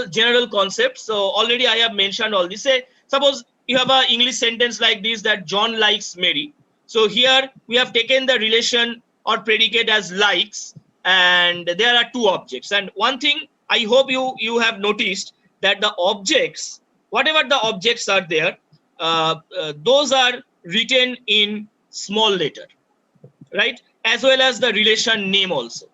general concept. So already I have mentioned all this. Say, suppose you have an English sentence like this, that John likes Mary. So here we have taken the relation or predicate as likes, and there are two objects. And one thing I hope you have noticed, that the objects, whatever the objects are there, those are written in small letter, right? As well as the relation name also.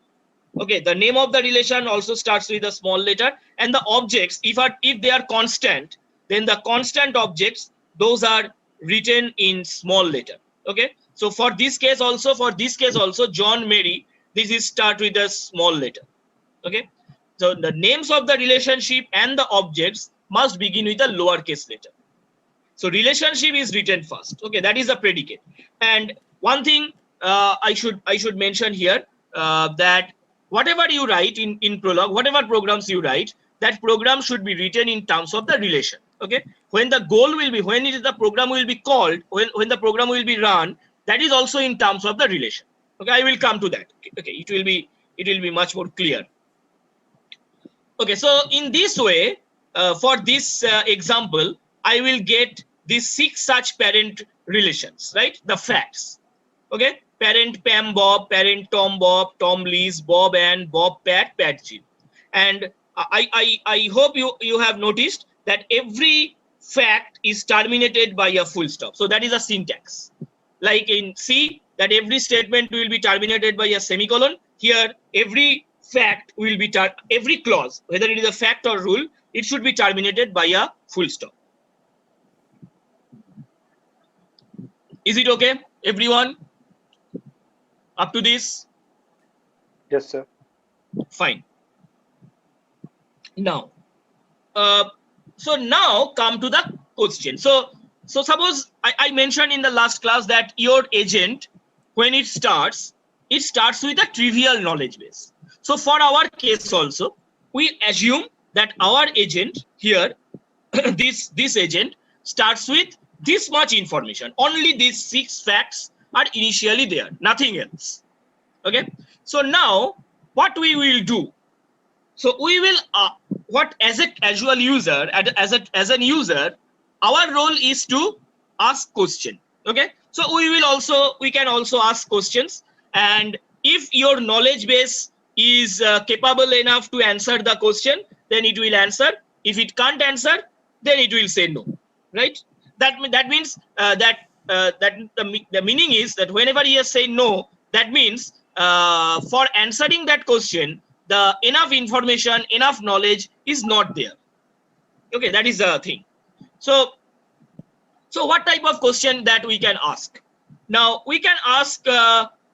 Okay, the name of the relation also starts with a small letter, and the objects, if they are constant, then the constant objects, those are written in small letter. Okay, so for this case also, John, Mary, this is start with a small letter. Okay, so the names of the relationship and the objects must begin with a lowercase letter. So relationship is written first. Okay, that is a predicate. And one thing I should mention here, that whatever you write in Prolog, whatever programs you write, that program should be written in terms of the relation. Okay, when the goal will be, when it is the program will be called, when the program will be run, that is also in terms of the relation. Okay, I will come to that. Okay, it will be much more clear. Okay, so in this way, for this example, I will get these 6 such parent relations, right? The facts. Okay, parent Pam Bob, parent Tom Bob, Tom Liz, Bob Ann, Bob Pat, Pat Jill. And I hope you have noticed that every fact is terminated by a full stop. So that is a syntax. Like in C, that every statement will be terminated by a semicolon. Here, every fact will be, every clause, whether it is a fact or rule, it should be terminated by a full stop. Is it okay, everyone? Up to this? Yes, sir. Fine. Now, so now come to the question. So suppose I mentioned in the last class that your agent, when it starts with a trivial knowledge base. So for our case also, we assume that our agent here, this agent starts with this much information. Only these 6 facts are initially there, nothing else. Okay. So now what we will do? So we will as a casual user, as an user, our role is to ask question. Okay. So we can also ask questions, and if your knowledge base is capable enough to answer the question, then it will answer. If it can't answer, then it will say no. Right. That means that the meaning is that whenever you say no, that means for answering that question, the enough information, enough knowledge is not there. Okay, that is the thing. So what type of question that we can ask? Now we can ask 2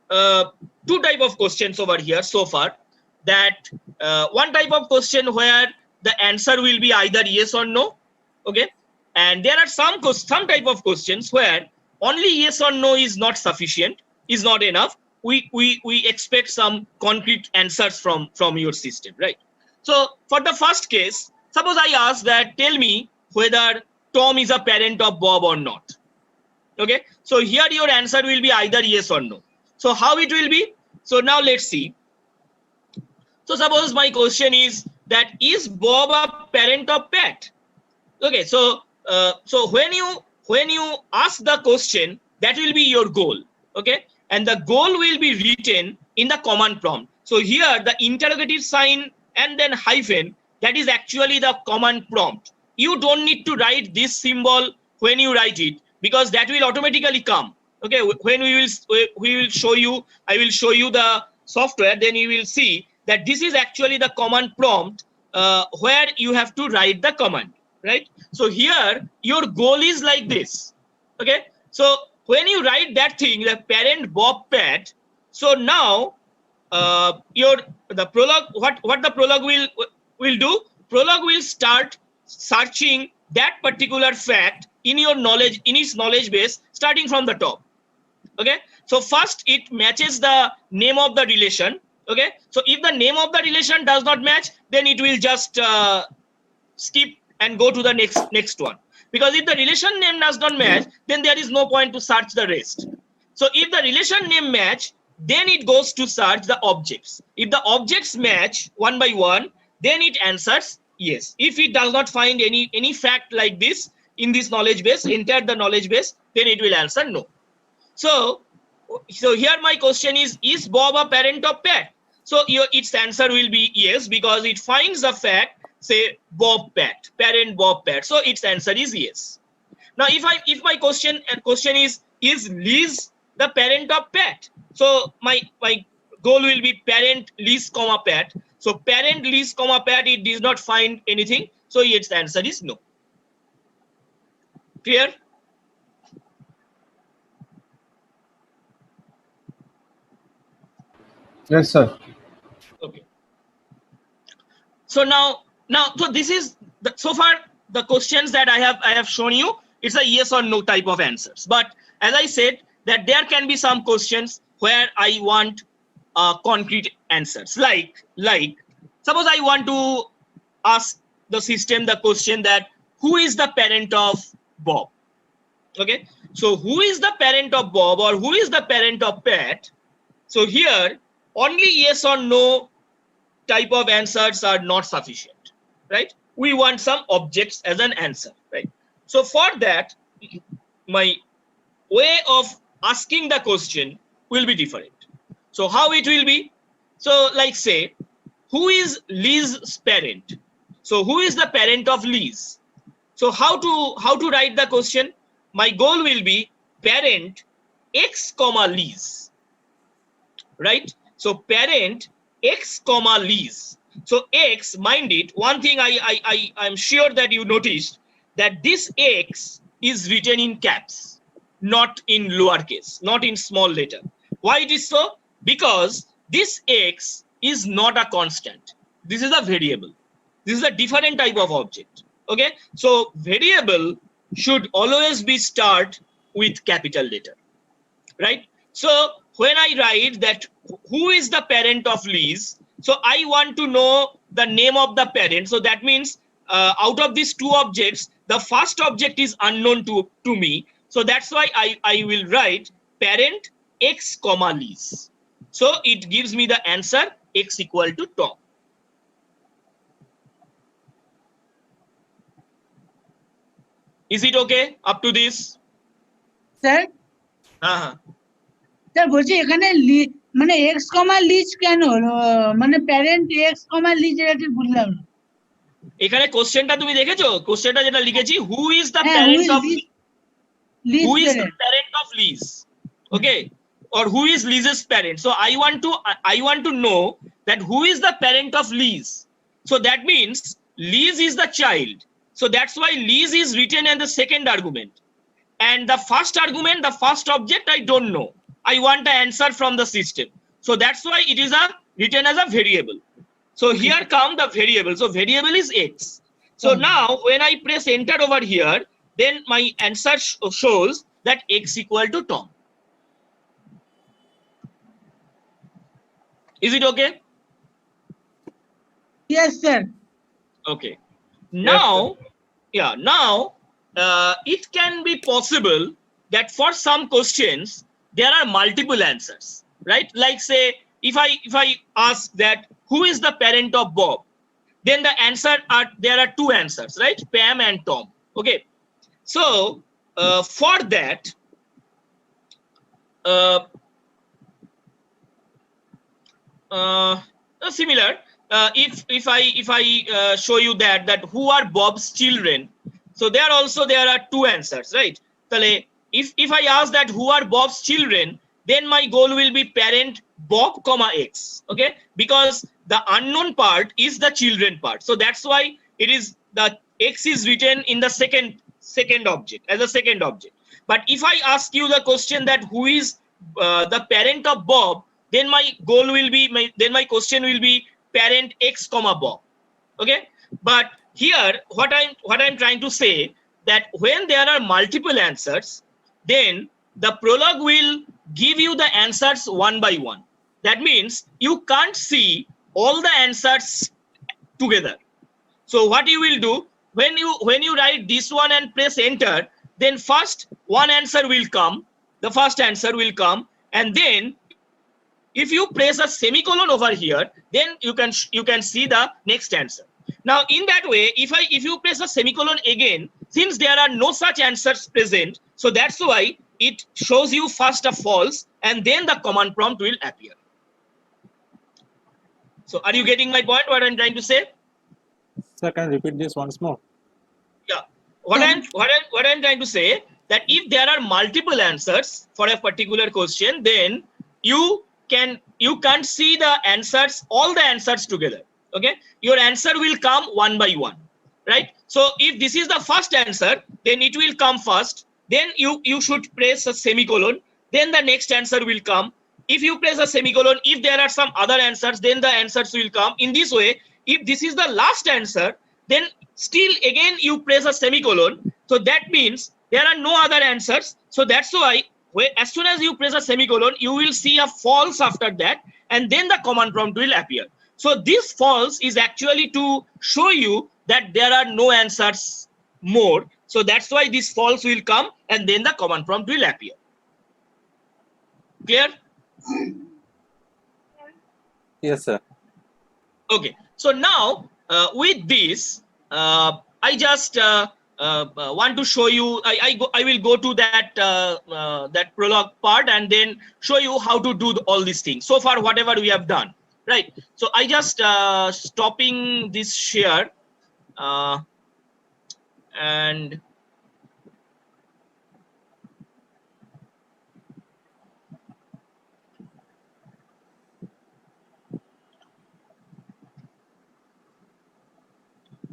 type of questions over here so far. That one type of question where the answer will be either yes or no. Okay, and there are some type of questions where only yes or no is not sufficient, is not enough. We expect some concrete answers from your system, right? So for the first case, suppose I ask that, tell me whether Tom is a parent of Bob or not. Okay, so here your answer will be either yes or no. So how it will be? So now let's see. So suppose my question is that, is Bob a parent of Pat? Okay, so when you ask the question, that will be your goal. Okay, and the goal will be written in the command prompt. So here the interrogative sign and then hyphen, that is actually the command prompt. You don't need to write this symbol when you write it, because that will automatically come. Okay, when we will show you, I will show you the software, then you will see that this is actually the command prompt where you have to write the command, right? So here your goal is like this. Okay, so when you write that thing, the parent Bob Pat, so now the Prolog, what the Prolog will do? Prolog will start searching that particular fact in its knowledge base, starting from the top. Okay, so first it matches the name of the relation. Okay, so if the name of the relation does not match, then it will just skip and go to the next one. Because if the relation name does not match, then there is no point to search the rest. So if the relation name match, then it goes to search the objects. If the objects match one by one, then it answers yes. If it does not find any fact like this in this knowledge base, enter the knowledge base, then it will answer no. So here my question is Bob a parent of Pat? So its answer will be yes, because it finds the fact, say Bob Pat, parent Bob Pat. So its answer is yes. Now if my question is Liz the parent of Pat? So my goal will be parent Liz comma Pat. So parent Liz comma Pat, it does not find anything. So its answer is no. Clear? Yes, sir. Okay. So now so this is so far the questions that I have shown you. It's a yes or no type of answers. But as I said, that there can be some questions where I want concrete answers. Like suppose I want to ask the system the question that who is the parent of Bob? Okay. So who is the parent of Bob or who is the parent of Pat? So here only yes or no type of answers are not sufficient, right? We want some objects as an answer, right? So for that, my way of asking the question will be different. So how it will be? So like say, who is Liz's parent? So who is the parent of Liz? So how to write the question? My goal will be parent X comma Liz, right? So parent X comma Liz. So X, mind it, one thing I'm sure that you noticed that this X is written in caps, not in lowercase, not in small letter. Why it is so? Because this X is not a constant. This is a variable. This is a different type of object. Okay. So variable should always be start with capital letter, right? So when I write that who is the parent of Liz, so I want to know the name of the parent. So that means out of these two objects, the first object is unknown to me. So that's why I will write parent X comma Liz. So it gives me the answer X equal to Tom. Is it okay up to this? Sir sir বলছি এখানে মানে x কমা lease কেন মানে parent x কমা lease এটা ঠিক বুঝলাম না এখানে কোশ্চেনটা তুমি দেখেছো কোশ্চেনটা যেটা লিখেছি who is the parent of who is the parent of Liz, okay, or who is Liz's parent? So I want to know that who is the parent of Liz. So that means Liz is the child. So that's why Liz is written in the second argument, and the first argument, the first object, I don't know. I want the answer from the system. So that's why it is written as a variable. So here come the variable. So variable is X. So now when I press enter over here, then my answer shows that X equal to Tom. Is it okay? Yes, sir. Okay. Now, yeah, now it can be possible that for some questions there are multiple answers, right? Like say, if I ask that who is the parent of Bob, then the answer there are two answers, right? Pam and Tom. Okay. So for that, similar. If I show you that who are Bob's children, so there are two answers, right? If I ask that who are Bob's children, then my goal will be parent Bob comma X, okay? Because the unknown part is the children part, so that's why it is the X is written in the second object as a second object. But if I ask you the question that who is the parent of Bob, then my goal will be my question will be parent X comma Bob, okay? But here what I'm trying to say that when there are multiple answers, then the prologue will give you the answers one by one. That means you can't see all the answers together. So what you will do when you write this one and press enter, then first one answer will come, the first answer will come, and then if you press a semicolon over here, then you can see the next answer. Now in that way, if you press a semicolon again, since there are no such answers present, so that's why it shows you first a false and then the command prompt will appear. So are you getting my point, what I'm trying to say? Sir, can you repeat this once more? Yeah. What I'm trying to say, that if there are multiple answers for a particular question, then you can't see the answers, all the answers together. Okay, your answer will come one by one, right? So if this is the first answer, then it will come first. Then you should press a semicolon. Then the next answer will come. If you press a semicolon, if there are some other answers, then the answers will come. In this way, if this is the last answer, then still again you press a semicolon. So that means there are no other answers. So that's why as soon as you press a semicolon, you will see a false after that, and then the command prompt will appear. So this false is actually to show you that there are no answers more. So that's why this false will come and then the command prompt will appear. Clear? Yes, sir. Okay. So now with this, I just want to show you. I will go to that that prologue part and then show you how to do all these things. So far, whatever we have done, right? So I just stopping this share and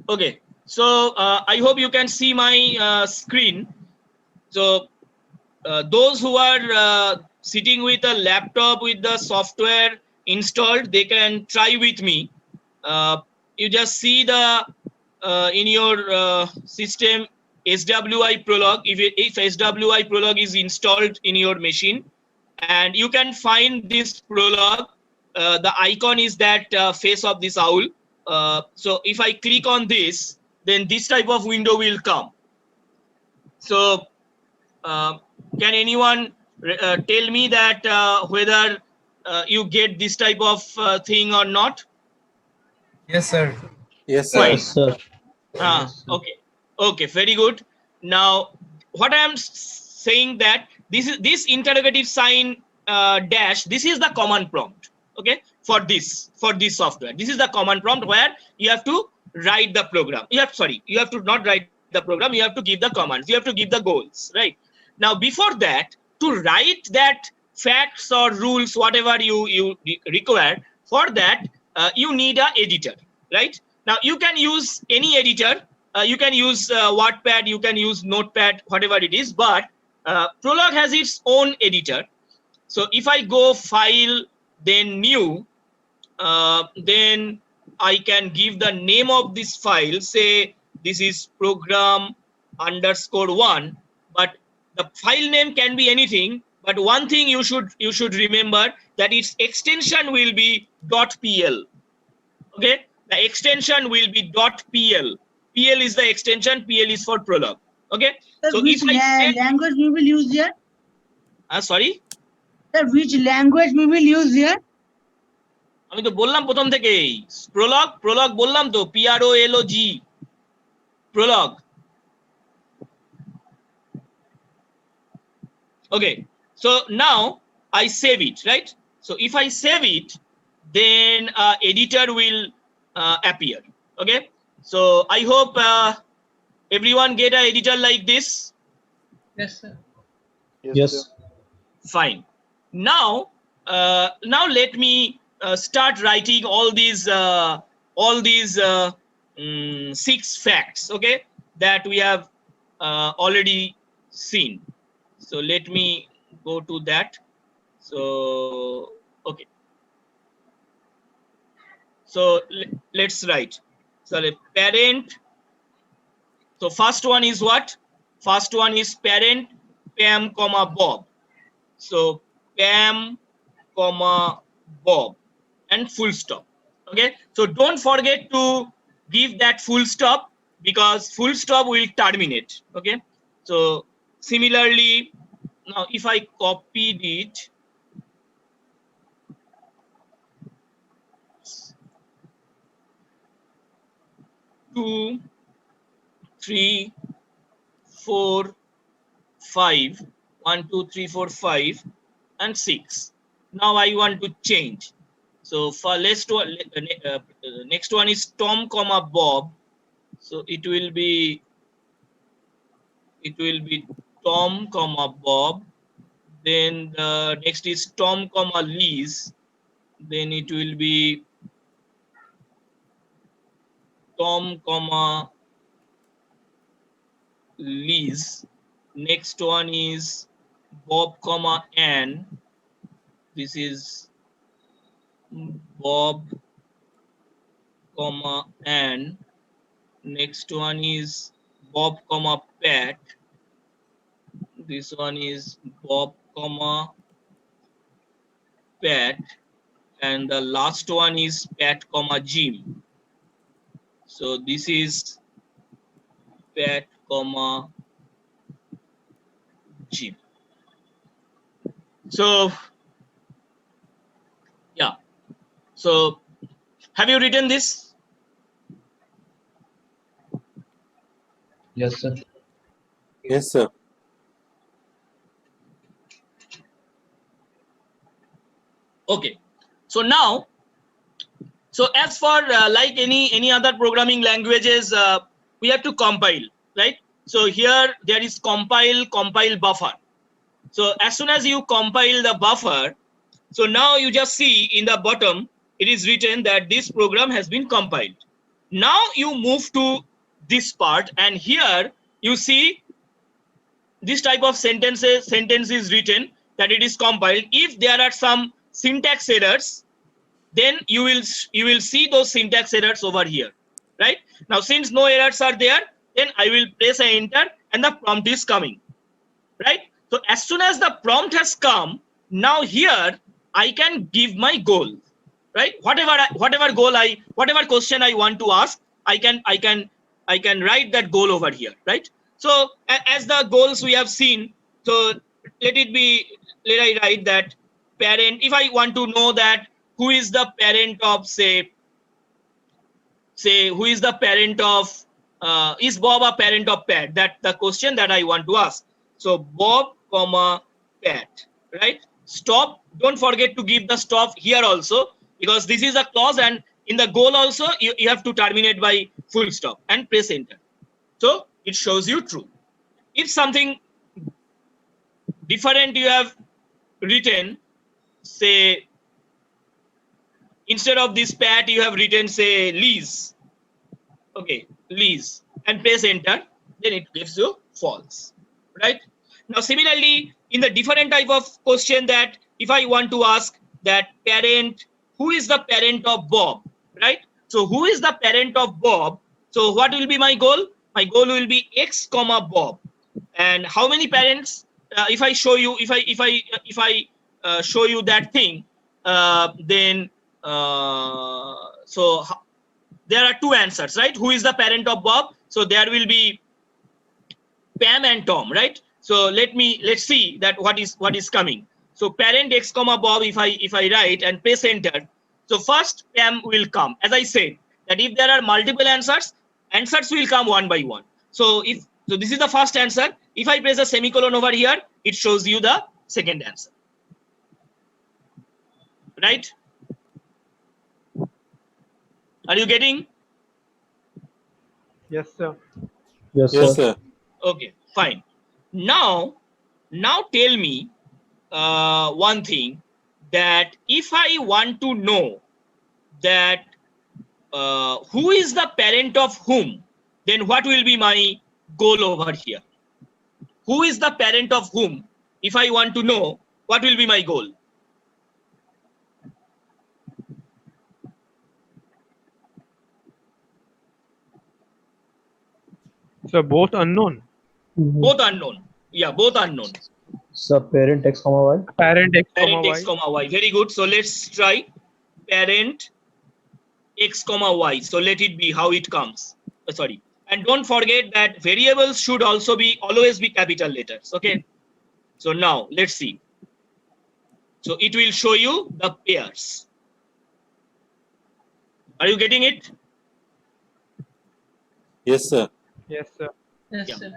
okay. So I hope you can see my screen. So those who are sitting with a laptop with the software installed, they can try with me. You just see the in your system SWI Prologue. If SWI Prologue is installed in your machine, and you can find this Prologue, the icon is that face of this owl. So if I click on this, then this type of window will come. So can anyone tell me that whether you get this type of thing or not? Yes, sir. Yes, sir. Fine. Yes, sir. Okay, very good. Now what I am saying that this interrogative sign dash, this is the command prompt. Okay, for this software, this is the command prompt where you have to write the program. You have to not write the program, you have to give the commands, you have to give the goals, right? Now before that, to write that facts or rules, whatever you require, for that you need a editor, right? Now you can use any editor. You can use WordPad, you can use Notepad, whatever it is, but Prologue has its own editor. So if I go file, then new, then I can give the name of this file, say this is program_1, but the file name can be anything. But one thing you should remember, that its extension will be .pl. Okay, the extension will be .pl. PL is the extension, PL is for Prologue. Okay, Sir, so which if I language we will use here? sorry, Sir, which language we will use here? আমি তো বললাম প্রথম থেকেই Prolog বললাম তো, PROLOG Prolog. Okay, so now I save it, right? So if I save it, then editor will appear. Okay, so I hope everyone get an editor like this. Yes, sir. Yes, sir. Fine. Now let me start writing all these 6 facts, okay, that we have already seen. So let me go to that. So okay, so let's write. So parent. So first one is what? First one is parent Pam, Bob. So Pam, Bob, and full stop. Okay, so don't forget to give that full stop, because full stop will terminate. Okay, so similarly, now if I copied it, 2, 3, 4, 5. 1, 2, 3, 4, 5, and 6. Now I want to change. So for next one is Tom, comma Bob. So it will be Tom, comma Bob. Then the next is Tom, comma Liz. Then it will be Tom, comma Liz. Next one is Bob, comma Ann. This is Bob, comma Ann. Next one is Bob, comma Pat. This one is Bob, comma Pat. And the last one is Pat, comma Jim. So this is Pat, comma Jim. So yeah. So have you written this? Yes, sir. Yes, sir. Okay. So now, so as for like any other programming languages, we have to compile, right? So here there is compile buffer. So as soon as you compile the buffer, so now you just see in the bottom, it is written that this program has been compiled. Now you move to this part, and here you see this type of sentence is written that it is compiled. If there are some syntax errors, then you will see those syntax errors over here, right? Now since no errors are there, then I will press a enter and the prompt is coming, right? So as soon as the prompt has come, now here I can give my goal, right? Whatever question I want to ask, I can write that goal over here, right? So as the goals we have seen, so let I write that parent. If I want to know that who is the parent of say who is the parent of is Bob a parent of Pat? That the question that I want to ask. So Bob, comma Pat, right? Stop. Don't forget to give the stop here also, because this is a clause, and in the goal also you have to terminate by full stop and press enter. So it shows you true. If something different you have written, say instead of this Pat you have written say Liz, okay, Liz, and press enter, then it gives you false, right? Now similarly, in the different type of question, that if I want to ask that parent, who is the parent of Bob, right? So who is the parent of Bob? So what will be my goal? My goal will be X, comma Bob. And how many parents? If I show you, if I show you that thing, then so there are two answers, right? Who is the parent of Bob? So there will be Pam and Tom, right? So let's see that what is coming. So parent X, comma Bob, if I write and press enter, so first Pam will come. As I said, that if there are multiple answers will come one by one. So this is the first answer. If I press a semicolon over here, it shows you the second answer, right? Are you getting? Yes, sir. Yes, sir. Okay, fine. Now tell me one thing, that if I want to know that who is the parent of whom, then what will be my goal over here? Who is the parent of whom? If I want to know, what will be my goal? So both unknown. Both unknown. Yeah, both unknown. So parent X, Y. Parent X, Parent X, Y. Very good. So let's try parent X, Y. So let it be how it comes. Sorry. And don't forget that variables should also always be capital letters. Okay. So now let's see. So it will show you the pairs. Are you getting it? Yes, sir. Yes, sir. Yes, Yeah. sir.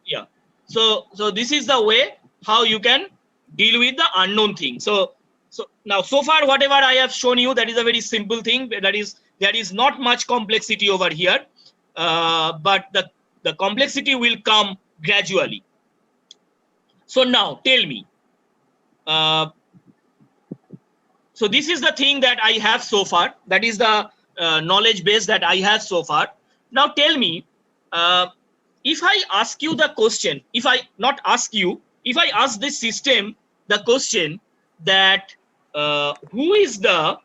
Yeah. So this is the way how you can deal with the unknown thing. So now so far whatever I have shown you, that is a very simple thing. There is not much complexity over here, but the complexity will come gradually. So now tell me. So this is the thing that I have so far. That is the knowledge base that I have so far. Now tell me, if I ask you the question, if I not ask you, if I ask this system the question that who is the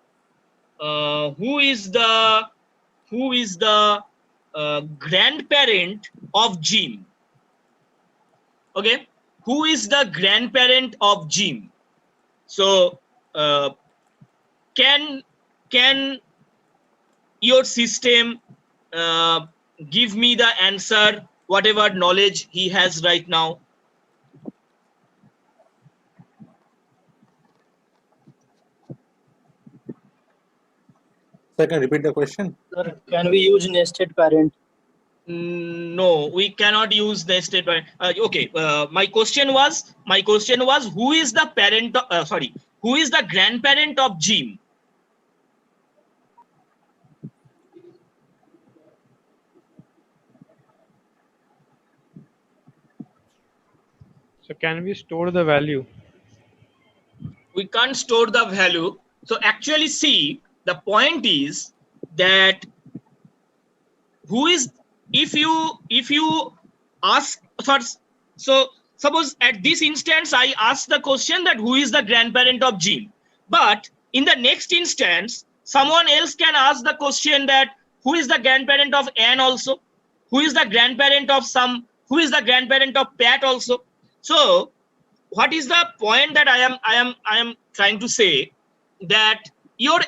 grandparent of Jim? Okay, who is the grandparent of Jim? So can your system give me the answer whatever knowledge he has right now? Sir, can you repeat the question? Sir, can we use nested parent? No, we cannot use nested parent. Okay, my question was who is the parent? Who is the grandparent of Jim? So can we store the value? We can't store the value. So actually, see, the point is that who is, if you ask first, so suppose at this instance I ask the question that who is the grandparent of Jim, but in the next instance someone else can ask the question that who is the grandparent of Anne also, who is the grandparent of who is the grandparent of Pat also. So what is the point that I am trying to say, that your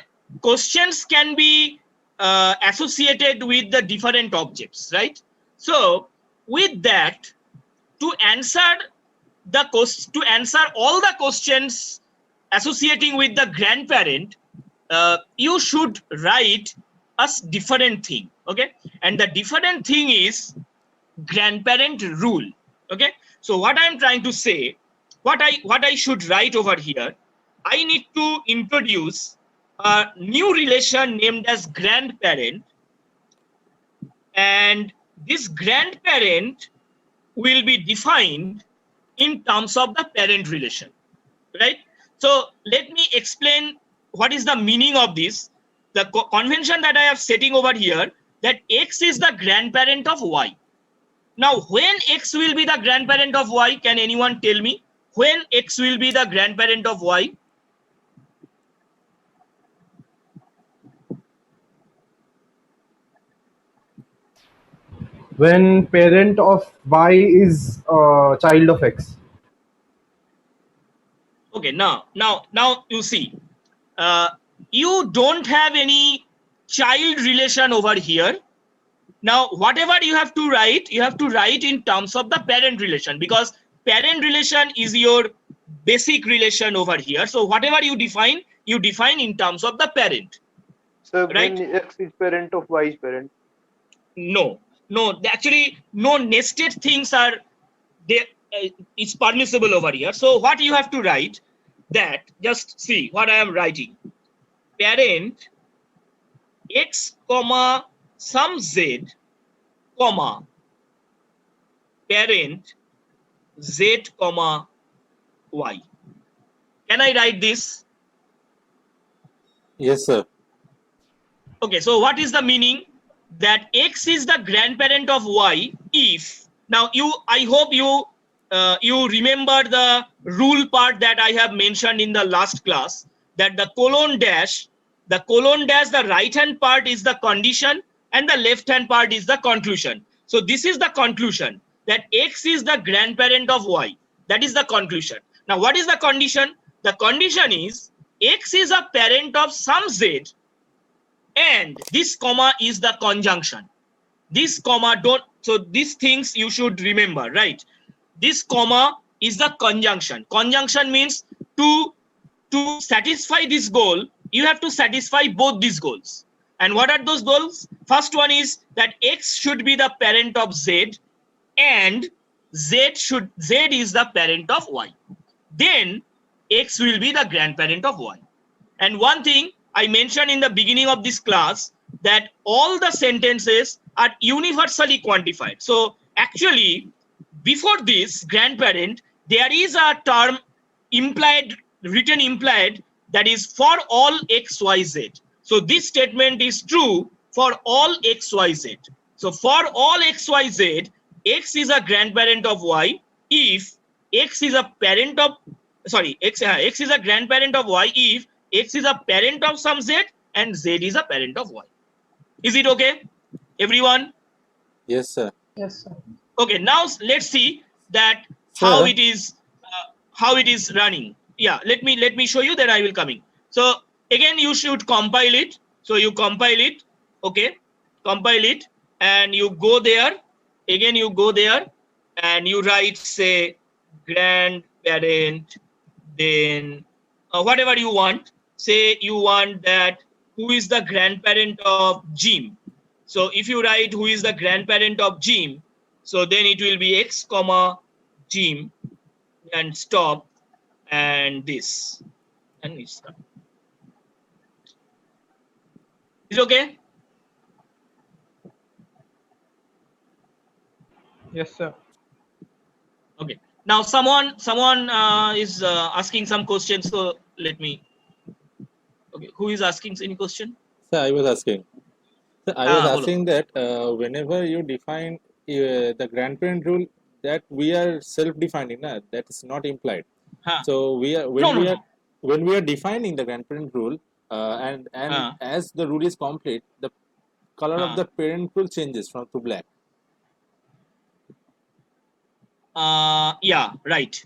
questions can be associated with the different objects, right? So with that, to answer all the questions associating with the grandparent, you should write a different thing. Okay, and the different thing is grandparent rule. Okay, so what I am trying to say, what I should write over here, I need to introduce a new relation named as grandparent, and this grandparent will be defined in terms of the parent relation, right? So let me explain what is the meaning of this. The convention that I have setting over here, that X is the grandparent of Y. Now, when X will be the grandparent of Y, can anyone tell me when X will be the grandparent of Y? When parent of Y is child of X. Okay, now you see, you don't have any child relation over here. Now, whatever you have to write in terms of the parent relation, because parent relation is your basic relation over here. So whatever you define in terms of the parent. So right? when X is parent of Y is parent. No, actually, no nested things are there. It's permissible over here. So what you have to write, that just see what I am writing. Parent X comma some Z comma parent Z comma Y. Can I write this? Yes, sir. Okay, so what is the meaning? That X is the grandparent of Y if, now I hope you remember the rule part that I have mentioned in the last class, that the colon dash, the right hand part is the condition and the left hand part is the conclusion. So this is the conclusion, that X is the grandparent of Y. That is the conclusion. Now what is the condition? The condition is X is a parent of some Z, and this comma is the conjunction. This comma so these things you should remember, right? This comma is the conjunction. Conjunction means to satisfy this goal, you have to satisfy both these goals. And what are those goals? First one is that X should be the parent of Z and Z is the parent of Y. Then X will be the grandparent of Y. And one thing I mentioned in the beginning of this class, that all the sentences are universally quantified. So actually, before this grandparent, there is a term written implied, that is for all X, Y, Z. So this statement is true for all X, Y, Z. So for all X, Y, Z, X is a grandparent of Y if X is a parent of, X is a grandparent of Y if X is a parent of some Z and Z is a parent of Y. Is it okay, everyone? Yes, sir. Yes, sir. Okay, now let's see that Sir. how it is running. Yeah, let me show you that I will coming. So again, you should compile it. So you compile it, okay, compile it, and you go there. Again, you go there and you write, say, grandparent, then whatever you want. Say you want that who is the grandparent of Jim. So if you write who is the grandparent of Jim, so then it will be X, comma, Jim, and stop, and this, and it's done. Is it okay? Yes, sir. Okay. Now someone is asking some questions. So let me. Okay. Who is asking any question? Sir, I was asking. Sir, I was Bolo. asking that whenever you define the grandparent rule, that we are self-defining, na? That is not implied. Huh. So we are No. when we are defining the grandparent rule, and as the rule is complete, the color of the parent rule changes from to black. Yeah, right.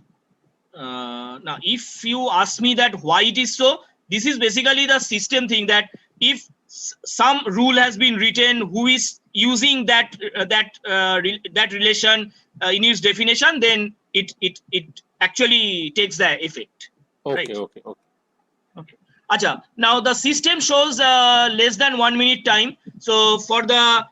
Now, if you ask me that why it is so, this is basically the system thing, that if some rule has been written, who is using that relation in its definition, then it actually takes the effect. Okay, Right. okay. Acha, now the system shows less than 1 minute time. So for the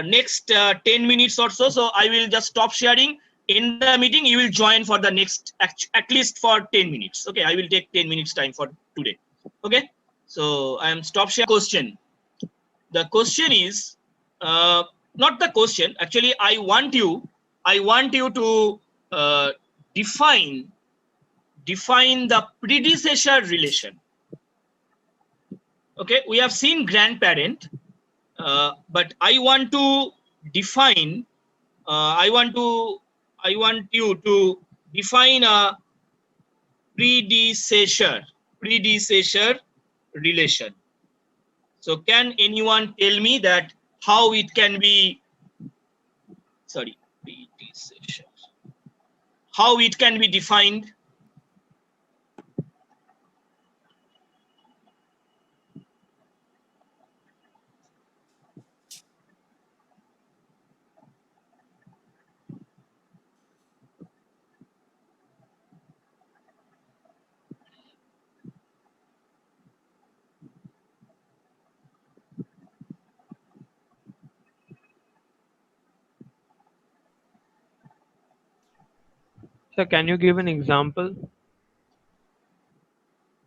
next 10 minutes or so, I will just stop sharing. In the meeting, you will join for the next, at least for 10 minutes. Okay, I will take 10 minutes time for today. Okay, so I am stop sharing. Question. The question is not the question. Actually, I want you to define the predecessor relation. Okay, we have seen grandparent, but I want to define. I want you to define a predecessor relation. So can anyone tell me that how it can be? Sorry, predecessor. How it can be defined? Sir, can you give an example?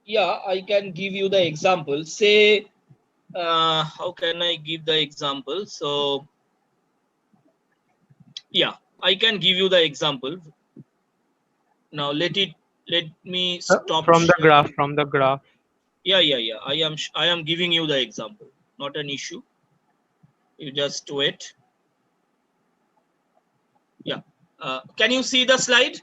Yeah, I can give you the example. Say, how can I give the example? So, yeah, I can give you the example. Now let me stop. From the sharing. graph. Yeah. I am giving you the example. Not an issue. You just wait. Yeah. Can you see the slide?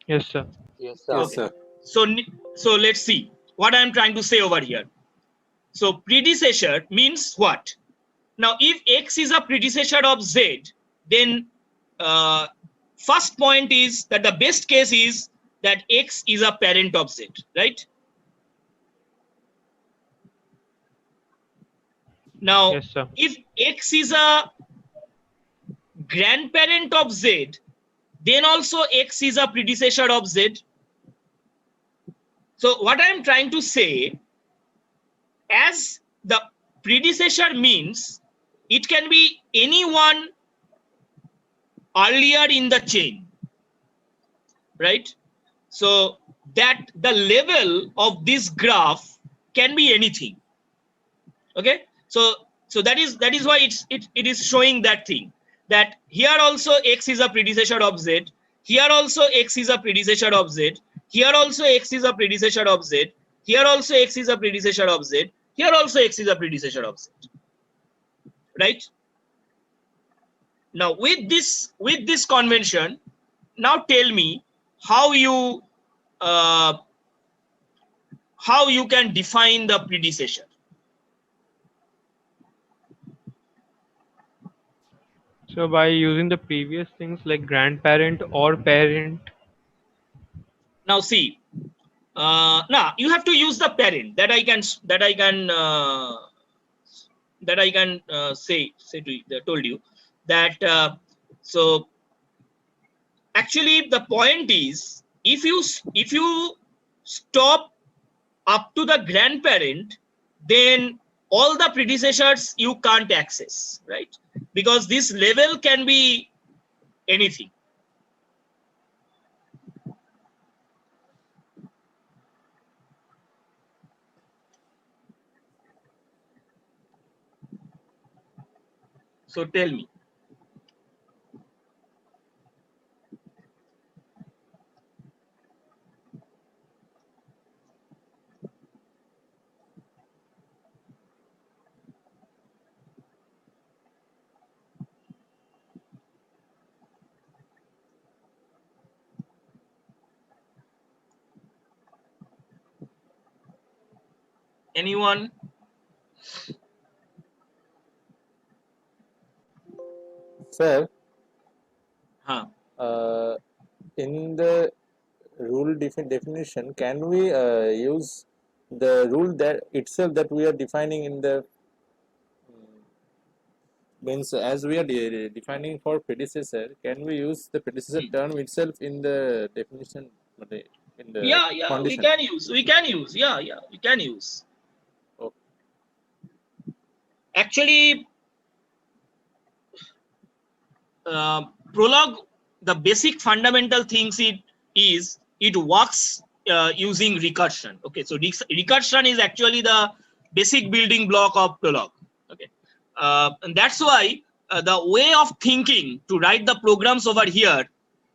Yes, sir. Yes, sir. So let's see what I am trying to say over here. So predecessor means what? Now, if X is a predecessor of Z, then first point is that the best case is that X is a parent of Z, right? Now, Yes, sir. if X is a grandparent of Z, then also X is a predecessor of Z. So what I am trying to say as the predecessor means it can be anyone earlier in the chain, right? So that the level of this graph can be anything. Okay, so that is why it is showing that thing, that here also x is a predecessor of z, here also x is a predecessor of z, here also x is a predecessor of z, here also x is a predecessor of z, here also x is a predecessor of z, right? Now with this convention, now tell me how you can define the predecessor. So by using the previous things like grandparent or parent. Now see, now you have to use the parent that I can say to you, told you that so actually the point is, if you stop up to the grandparent, then all the predecessors you can't access, right? Because this level can be anything. So tell me. Anyone? Sir, Huh. in the rule definition, can we use the rule that itself that we are defining in the means as we are defining for predecessor? Can we use the predecessor term itself in the definition? In the Yeah, condition? we can use. We can use. Okay. Actually, Prolog, the basic fundamental things it works using recursion. Okay, so recursion is actually the basic building block of Prolog. Okay, and that's why the way of thinking to write the programs over here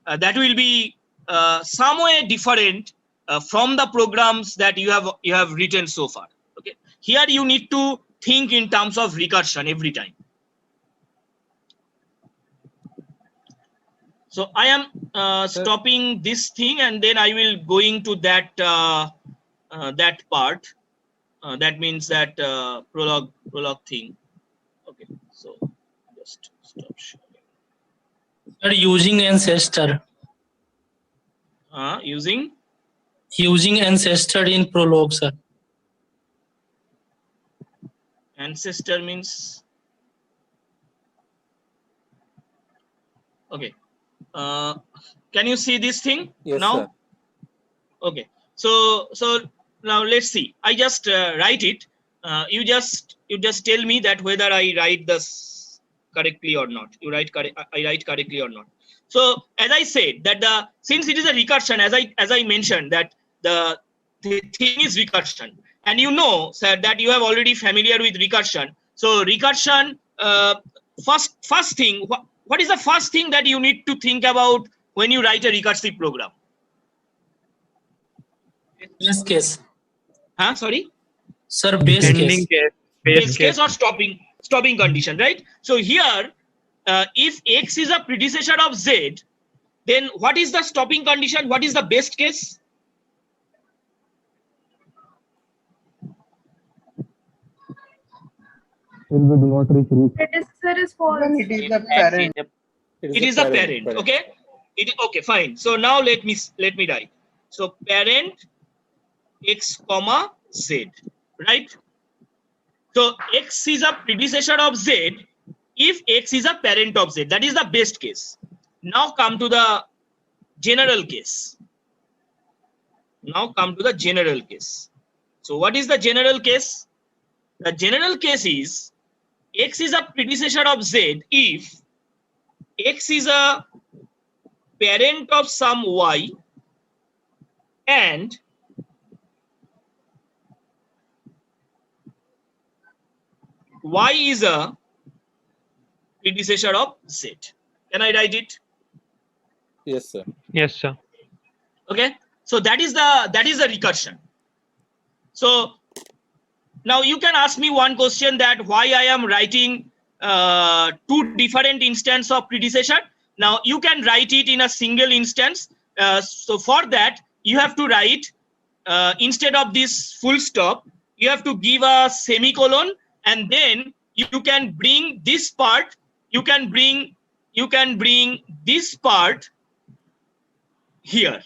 that will be some way different from the programs that you have written so far. Okay, here you need to think in terms of recursion every time. So I am stopping this thing, and then I will going to that that part. That means that prologue thing. Okay, so just stop sharing. Sir, using ancestor. Using ancestor in Prolog, sir. Ancestor means, okay. Can you see this thing? Yes, now? sir. Okay. So now let's see. I just write it. You just tell me that whether I write this correctly or not. I write correctly or not. So as I said that since it is a recursion, as I mentioned that the thing is recursion, and you know, sir, that you have already familiar with recursion. So recursion, first thing, what is the first thing that you need to think about when you write a recursive program? Base case. Huh? Sorry? Sir, base case. Base case or stopping condition, right? So here, if X is a predecessor of Z, then what is the stopping condition? What is the best case? Till we do not reach root. Predecessor is false. It is the parent. It is the parent. Okay. Okay, fine. So now let me write. So parent X comma Z, right? So X is a predecessor of Z if X is a parent of Z. That is the best case. Now come to the general case. So what is the general case? The general case is X is a predecessor of Z if X is a parent of some Y and Y is a predecessor of Z. Can I write it? Yes, sir. Yes, sir. Okay. So that is the recursion. So now you can ask me one question that why I am writing two different instances of predecessor. Now you can write it in a single instance. So for that you have to write instead of this full stop, you have to give a semicolon, and then you can bring this part. You can bring this part here.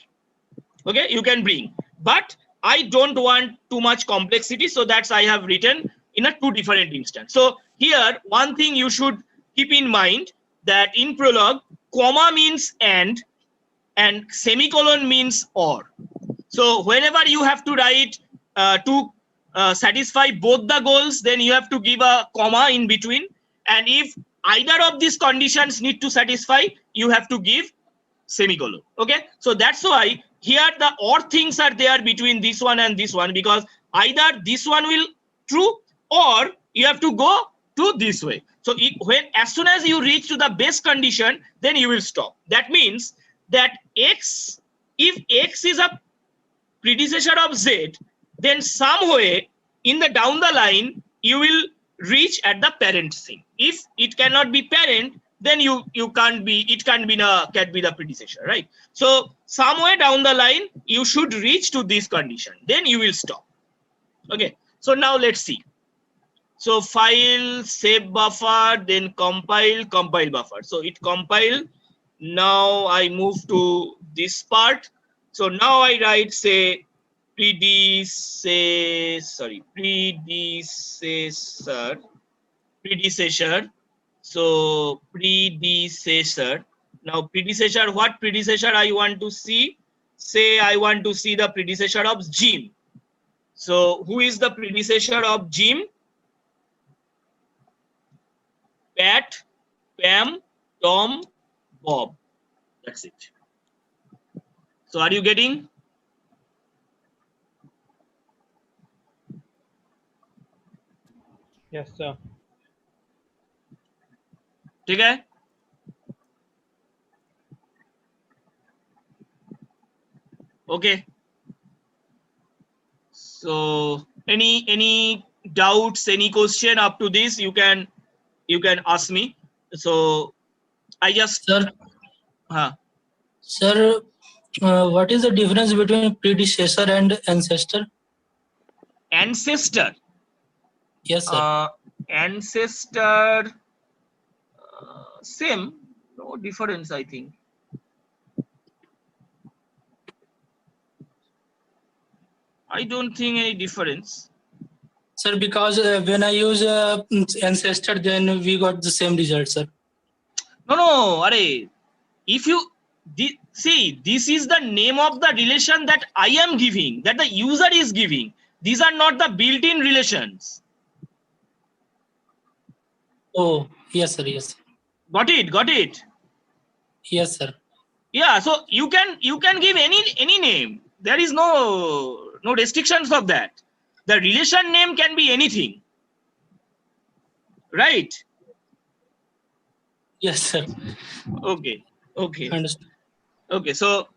Okay, you can bring, but I don't want too much complexity, so that's I have written in a two different instance. So here one thing you should keep in mind that in Prolog, comma means and semicolon means or. So whenever you have to write to satisfy both the goals, then you have to give a comma in between, and if either of these conditions need to satisfy, you have to give semicolon. Okay, so that's why here the or things are there between this one and this one, because either this one will true or you have to go to this way. So as soon as you reach to the base condition, then you will stop. That means that X, if X is a predecessor of Z, then some way in the down the line you will reach at the parent thing. If it cannot be parent, then you can't be, it can't be the predecessor, right? So somewhere down the line you should reach to this condition, then you will stop. Okay, so now let's see. So file, save buffer, then compile buffer. So it compile. Now I move to this part. So now I write, say, predecessor. So predecessor. Now predecessor, what predecessor I want to see? Say I want to see the predecessor of Jim. So who is the predecessor of Jim? Pat, Pam, Tom, Bob. That's it. So are you getting? Yes, sir. Okay. Okay. So any doubts, any question up to this, you can ask me. So I just Sir, what is the difference between predecessor and ancestor? Ancestor. Yes, sir. Ancestor, same, no difference, I think. I don't think any difference. Sir, because when I use ancestor, then we got the same result, sir. No, array. If you see, this is the name of the relation that I am giving, that the user is giving. These are not the built-in relations. Oh, yes, sir. Yes. Got it. Yes, sir. Yeah, so you can give any name. There is no restrictions of that. The relation name can be anything, right? Yes, sir. Okay. Understood. Okay, so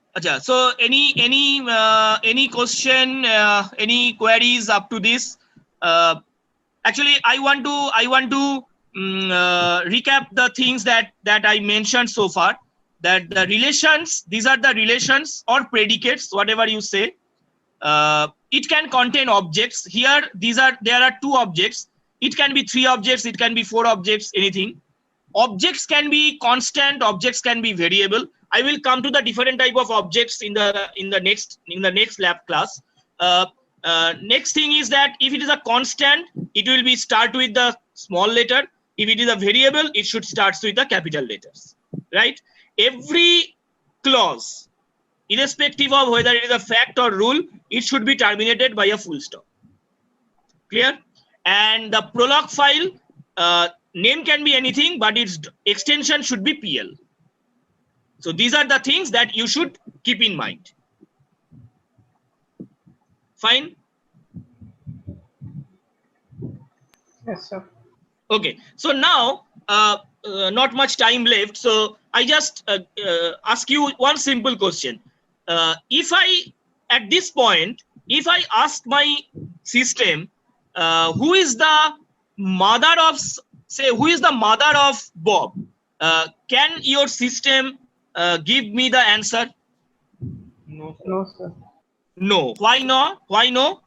any question, any queries up to this? Actually, I want to recap the things that I mentioned so far. That the relations, these are the relations or predicates, whatever you say. It can contain objects. Here, there are two objects. It can be 3 objects. It can be 4 objects. Anything. Objects can be constant. Objects can be variable. I will come to the different type of objects in the next lab class. Next thing is that if it is a constant, it will be start with the small letter. If it is a variable, it should start with the capital letters. Right? Every clause, irrespective of whether it is a fact or rule, it should be terminated by a full stop. Clear? and the prolog file name can be anything, but its extension should be PL. So these are the things that you should keep in mind. Fine. Yes, sir. Okay, so now not much time left, so I just ask you one simple question. If I, at this point, if I ask my system, who is the mother of, say, who is the mother of Bob? Can your system give me the answer? No, sir. No, sir. No. Why not? Why no?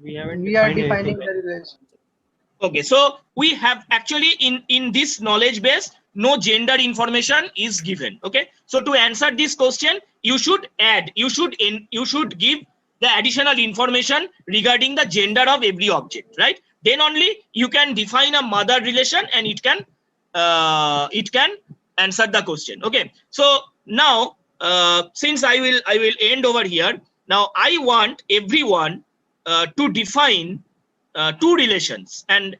We haven't We are defined defining anything. the relation. Okay, so we have actually in this knowledge base, no gender information is given. Okay, so to answer this question, you should add, you should give the additional information regarding the gender of every object, right? Then only you can define a mother relation and it can answer the question. Okay, so now since I will end over here. Now I want everyone to define two relations and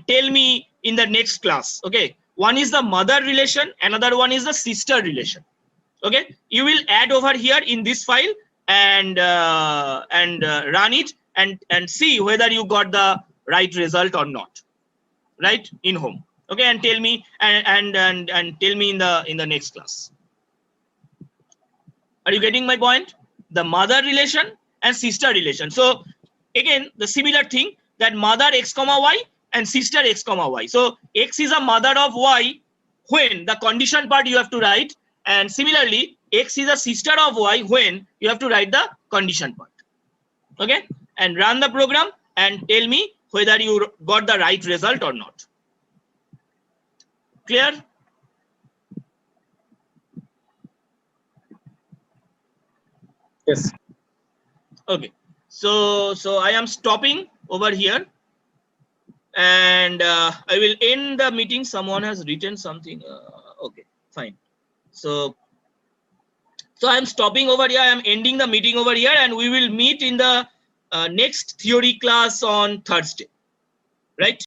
tell me in the next class. Okay, one is the mother relation, another one is the sister relation. Okay, you will add over here in this file and run it and see whether you got the right result or not, right, in home. Okay, and tell me and tell me in the next class. Are you getting my point? The mother relation and sister relation. So again, the similar thing, that mother x comma y and sister x comma y. So x is a mother of y when the condition part you have to write, and similarly x is a sister of y when you have to write the condition part. Okay, and run the program and tell me whether you got the right result or not. Clear? Yes. Okay, so I am stopping over here and I will end the meeting. Someone has written something. Okay, fine. So I am stopping over here. I am ending the meeting over here, and we will meet in the next theory class on Thursday, right?